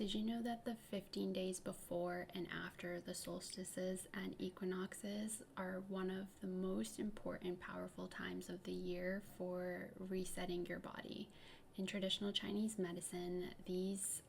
Did you know that the 15 days before and after the solstices and equinoxes are one of the most important, powerful times of the year for resetting your body? In traditional Chinese medicine, these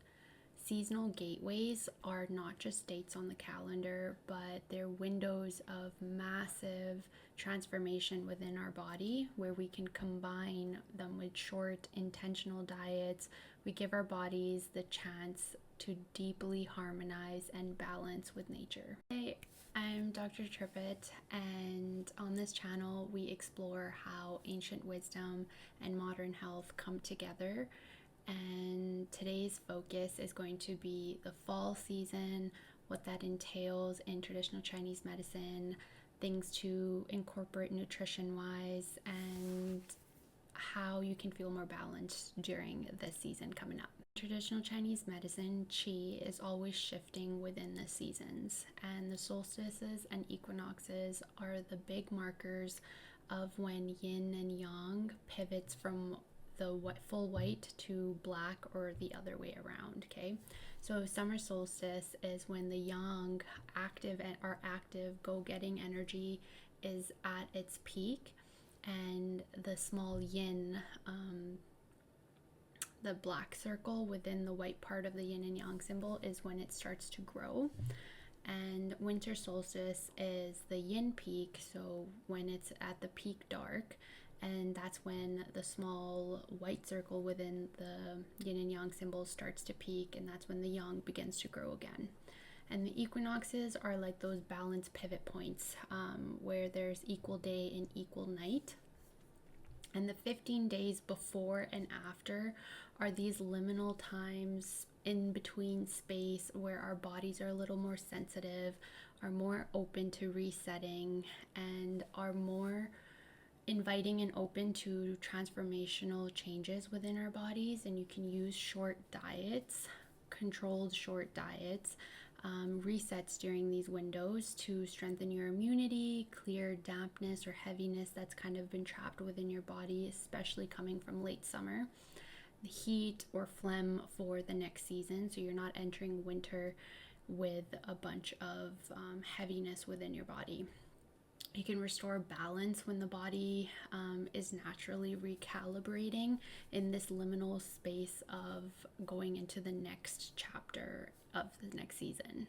seasonal gateways are not just dates on the calendar, but they're windows of massive transformation within our body where we can combine them with short, intentional diets. We give our bodies the chance to deeply harmonize and balance with nature. Hey, I'm Dr. Trippett, and on this channel, we explore how ancient wisdom and modern health come together. And today's focus is going to be the fall season, what that entails in traditional Chinese medicine, things to incorporate nutrition wise, and how you can feel more balanced during this season coming up. Traditional Chinese medicine, qi is always shifting within the seasons, and the solstices and equinoxes are the big markers of when yin and yang pivots from the full white to black or the other way around. Okay, so summer solstice is when the yang active go-getting energy is at its peak, and the small yin, the black circle within the white part of the yin and yang symbol, is when it starts to grow. And winter solstice is the yin peak, so when it's at the peak dark, and that's when the small white circle within the yin and yang symbol starts to peak, and that's when the yang begins to grow again. And the equinoxes are like those balance pivot points, where there's equal day and equal night. And the 15 days before and after are these liminal times in between space where our bodies are a little more sensitive, are more open to resetting, and are more inviting and open to transformational changes within our bodies. And you can use short diets, controlled short diets, resets during these windows to strengthen your immunity, clear dampness or heaviness that's kind of been trapped within your body, especially coming from late summer, the heat or phlegm for the next season, so you're not entering winter with a bunch of heaviness within your body. You can restore balance when the body is naturally recalibrating in this liminal space of going into the next chapter of the next season.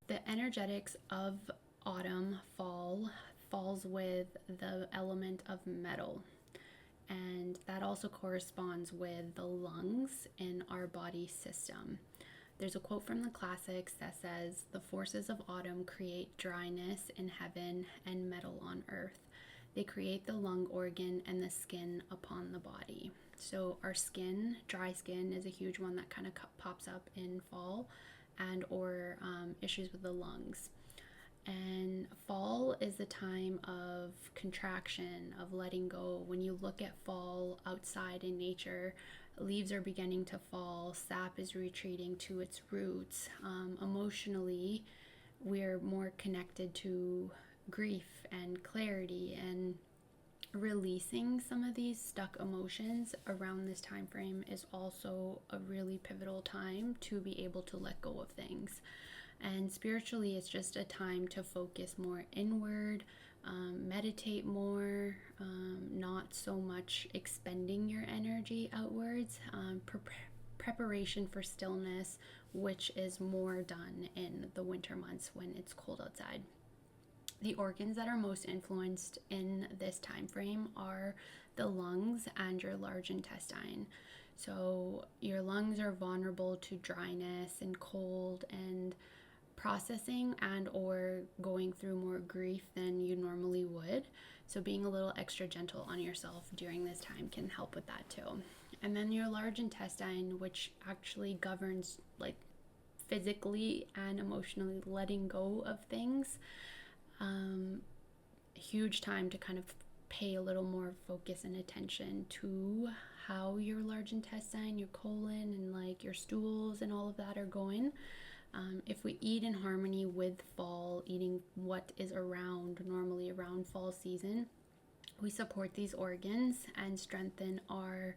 The energetics of autumn, fall, falls with the element of metal, and that also corresponds with the lungs in our body system. There's a quote from the classics that says, "The forces of autumn create dryness in heaven and metal on earth. They create the lung organ and the skin upon the body." So our skin, dry skin, is a huge one that kind of pops up in fall, and or issues with the lungs. And fall is the time of contraction, of letting go. When you look at fall outside in nature, leaves are beginning to fall, sap is retreating to its roots. Emotionally, we're more connected to grief and clarity, and releasing some of these stuck emotions around this time frame is also a really pivotal time to be able to let go of things. And spiritually, it's just a time to focus more inward, meditate more, not so much expending your energy outwards, preparation for stillness, which is more done in the winter months when it's cold outside. The organs that are most influenced in this time frame are the lungs and your large intestine. So your lungs are vulnerable to dryness and cold and processing and or going through more grief than you normally would. So being a little extra gentle on yourself during this time can help with that too. And then your large intestine, which actually governs like physically and emotionally letting go of things. Huge time to kind of pay a little more focus and attention to how your large intestine, your colon, and like your stools and all of that are going. If we eat in harmony with fall, eating what is normally around fall season, we support these organs and strengthen our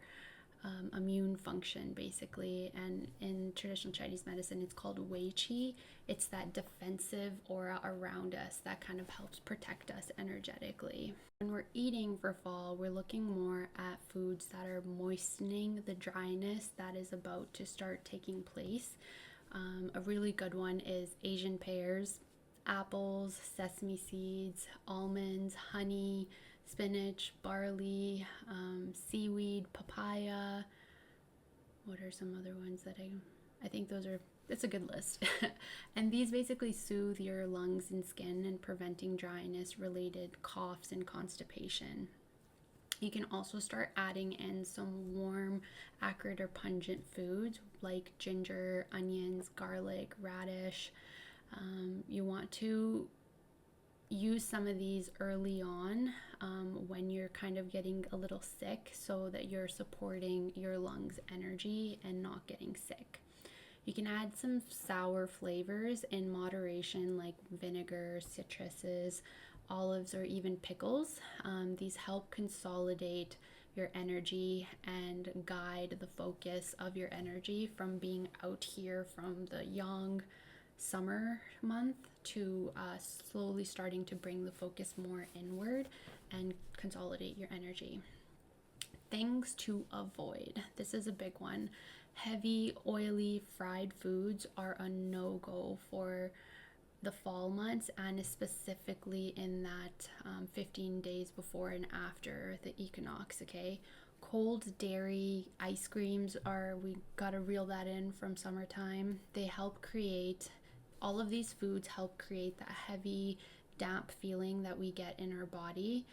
immune function basically. And in traditional Chinese medicine, it's called Wei Qi. It's that defensive aura around us that kind of helps protect us energetically. When we're eating for fall, we're looking more at foods that are moistening the dryness that is about to start taking place. A really good one is Asian pears, apples, sesame seeds, almonds, honey, spinach, barley, seaweed, papaya. What are some other ones that I think it's a good list. And these basically soothe your lungs and skin and preventing dryness related coughs and constipation. You can also start adding in some warm, acrid, or pungent foods like ginger, onions, garlic, radish. You want to use some of these early on when you're kind of getting a little sick, so that you're supporting your lungs' energy and not getting sick. You can add some sour flavors in moderation, like vinegar, citruses, olives, or even pickles. These help consolidate your energy and guide the focus of your energy from being out here from the yang summer month to slowly starting to bring the focus more inward and consolidate your energy. Things to avoid. This is a big one. Heavy, oily, fried foods are a no-go for the fall months, and specifically in that 15 days before and after the equinox, okay? Cold dairy, ice creams we gotta reel that in from summertime. All of these foods help create that heavy, damp feeling that we get in our body.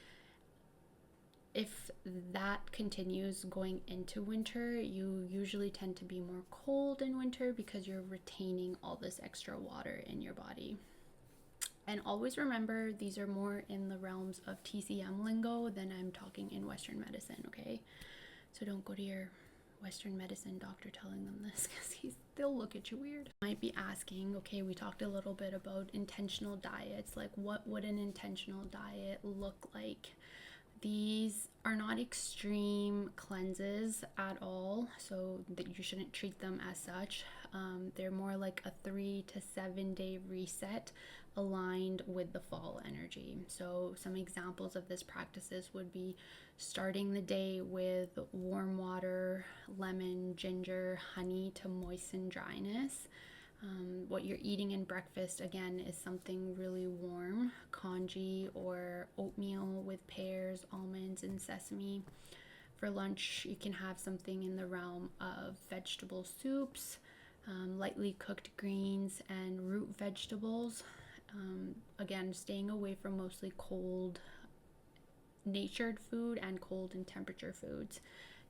If that continues going into winter, you usually tend to be more cold in winter because you're retaining all this extra water in your body. And always remember, these are more in the realms of TCM lingo than I'm talking in Western medicine, okay? So don't go to your Western medicine doctor telling them this, because they'll look at you weird. Might be asking, okay, we talked a little bit about intentional diets, like what would an intentional diet look like? These are not extreme cleanses at all, so that you shouldn't treat them as such. They're more like a 3 to 7 day reset aligned with the fall energy. So some examples of this practices would be starting the day with warm water, lemon, ginger, honey to moisten dryness. What you're eating in breakfast, again, is something really warm, congee or oatmeal with pears, almonds, and sesame. For lunch, you can have something in the realm of vegetable soups, lightly cooked greens, and root vegetables. Again, staying away from mostly cold natured food and cold in temperature foods.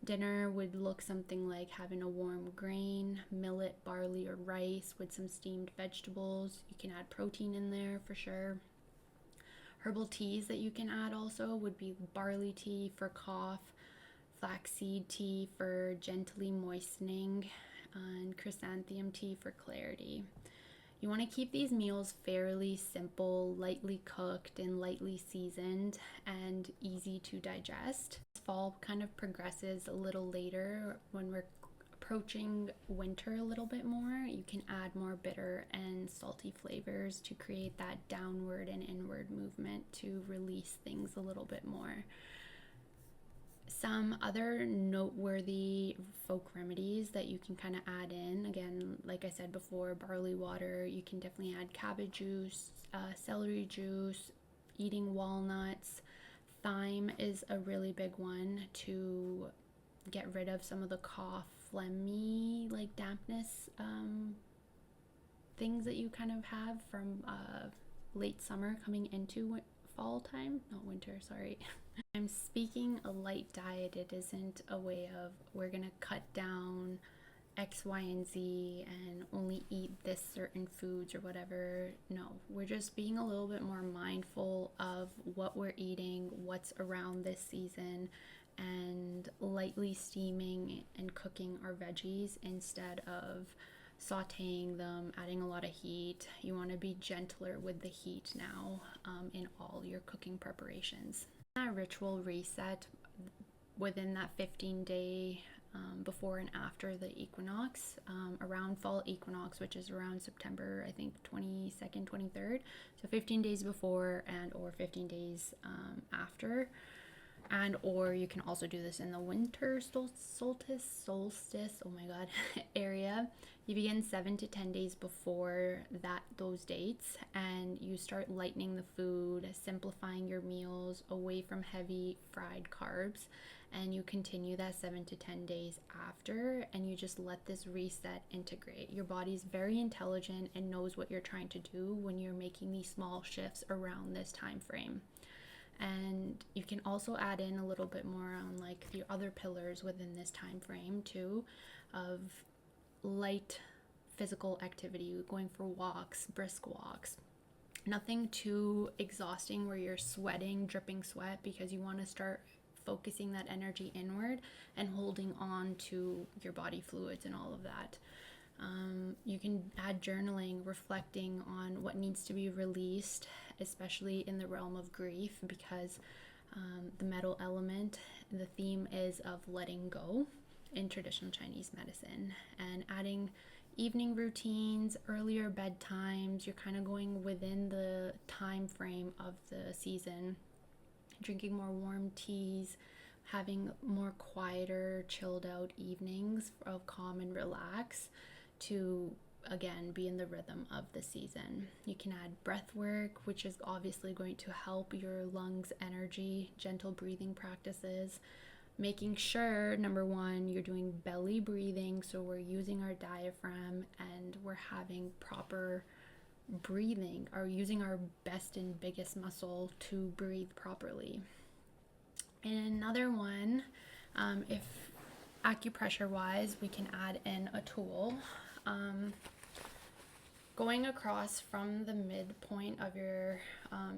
Dinner would look something like having a warm grain, millet, barley, or rice with some steamed vegetables. You can add protein in there for sure. Herbal teas that you can add also would be barley tea for cough, flaxseed tea for gently moistening, and chrysanthemum tea for clarity. You want to keep these meals fairly simple, lightly cooked, and lightly seasoned, and easy to digest. Fall kind of progresses a little later when we're approaching winter a little bit more. You can add more bitter and salty flavors to create that downward and inward movement to release things a little bit more. Some other noteworthy folk remedies that you can kind of add in, again, like I said before, barley water. You can definitely add cabbage juice, celery juice, eating walnuts. Thyme is a really big one to get rid of some of the cough, phlegmy, like dampness things that you kind of have from late summer coming into fall time, not winter, sorry. I'm speaking a light diet. It isn't a way of we're gonna cut down X, Y, and Z and only eat this certain foods or whatever. No, we're just being a little bit more mindful of what we're eating, what's around this season, and lightly steaming and cooking our veggies instead of sauteing them, adding a lot of heat. You want to be gentler with the heat now in all your cooking preparations. That ritual reset within that 15-day before and after the equinox, around fall equinox, which is around September, I think 22nd, 23rd. So 15 days before and or 15 days after. And or you can also do this in the winter solstice, oh my god, area. You begin 7 to 10 days before those dates, and you start lightening the food, simplifying your meals away from heavy fried carbs, and you continue that 7 to 10 days after, and you just let this reset integrate. Your body's very intelligent and knows what you're trying to do when you're making these small shifts around this time frame. And you can also add in a little bit more on like the other pillars within this time frame too, of light physical activity, going for walks, brisk walks. Nothing too exhausting where you're sweating, dripping sweat, because you want to start focusing that energy inward and holding on to your body fluids and all of that. You can add journaling, reflecting on what needs to be released, especially in the realm of grief, because the metal element, the theme is of letting go in traditional Chinese medicine, and adding evening routines, earlier bedtimes. You're kind of going within the time frame of the season, drinking more warm teas, having more quieter, chilled out evenings of calm and relax, to again be in the rhythm of the season. You can add breath work, which is obviously going to help your lungs energy, gentle breathing practices, making sure, number one, you're doing belly breathing, so we're using our diaphragm and we're having proper breathing, or using our best and biggest muscle to breathe properly. And another one, if acupressure wise, we can add in a tool going across from the midpoint of your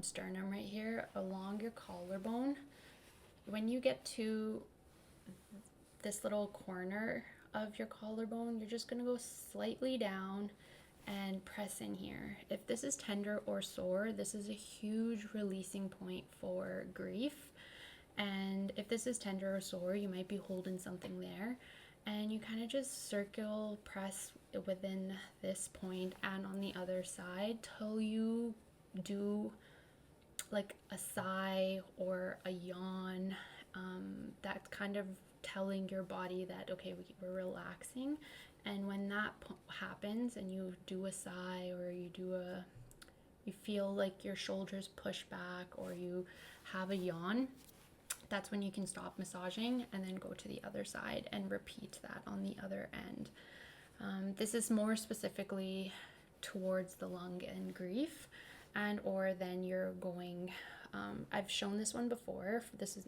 sternum right here along your collarbone. When you get to this little corner of your collarbone, you're just going to go slightly down and press in here. If this is tender or sore, this is a huge releasing point for grief. And if this is tender or sore, you might be holding something there, and you kind of just circle press within this point and on the other side till you do like a sigh or a yawn. That's kind of telling your body that, okay, we're relaxing. And when that happens and you do a sigh, or you feel like your shoulders push back, or you have a yawn, that's when you can stop massaging and then go to the other side and repeat that on the other end. This is more specifically towards the lung and grief, and or then you're going, I've shown this one before. This is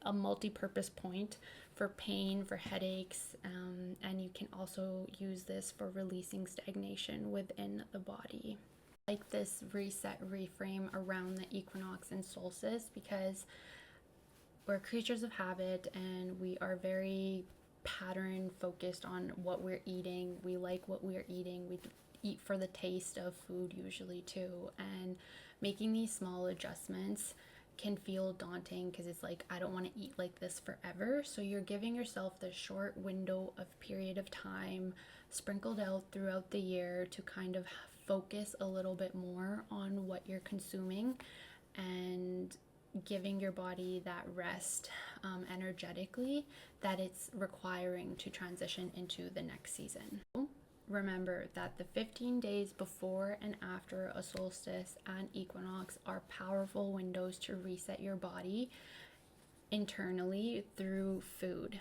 a multi-purpose point for pain, for headaches, and you can also use this for releasing stagnation within the body. Like this reset, reframe around the equinox and solstice, because we're creatures of habit and we are very pattern focused on what we're eating. We like what we're eating. We eat for the taste of food usually too, and making these small adjustments can feel daunting, because it's like, I don't want to eat like this forever. So you're giving yourself this short window of period of time sprinkled out throughout the year to kind of focus a little bit more on what you're consuming, and giving your body that rest energetically that it's requiring to transition into the next season. Remember that the 15 days before and after a solstice and equinox are powerful windows to reset your body internally through food.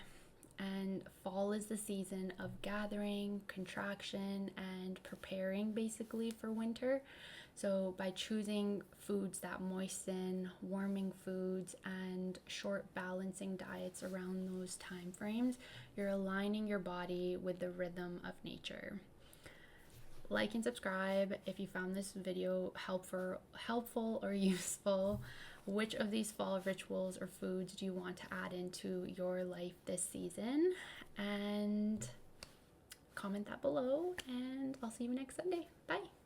And fall is the season of gathering, contraction, and preparing basically for winter. So by choosing foods that moisten, warming foods, and short balancing diets around those time frames, you're aligning your body with the rhythm of nature. Like and subscribe if you found this video helpful or useful. Which of these fall rituals or foods do you want to add into your life this season? And comment that below, and I'll see you next Sunday. Bye.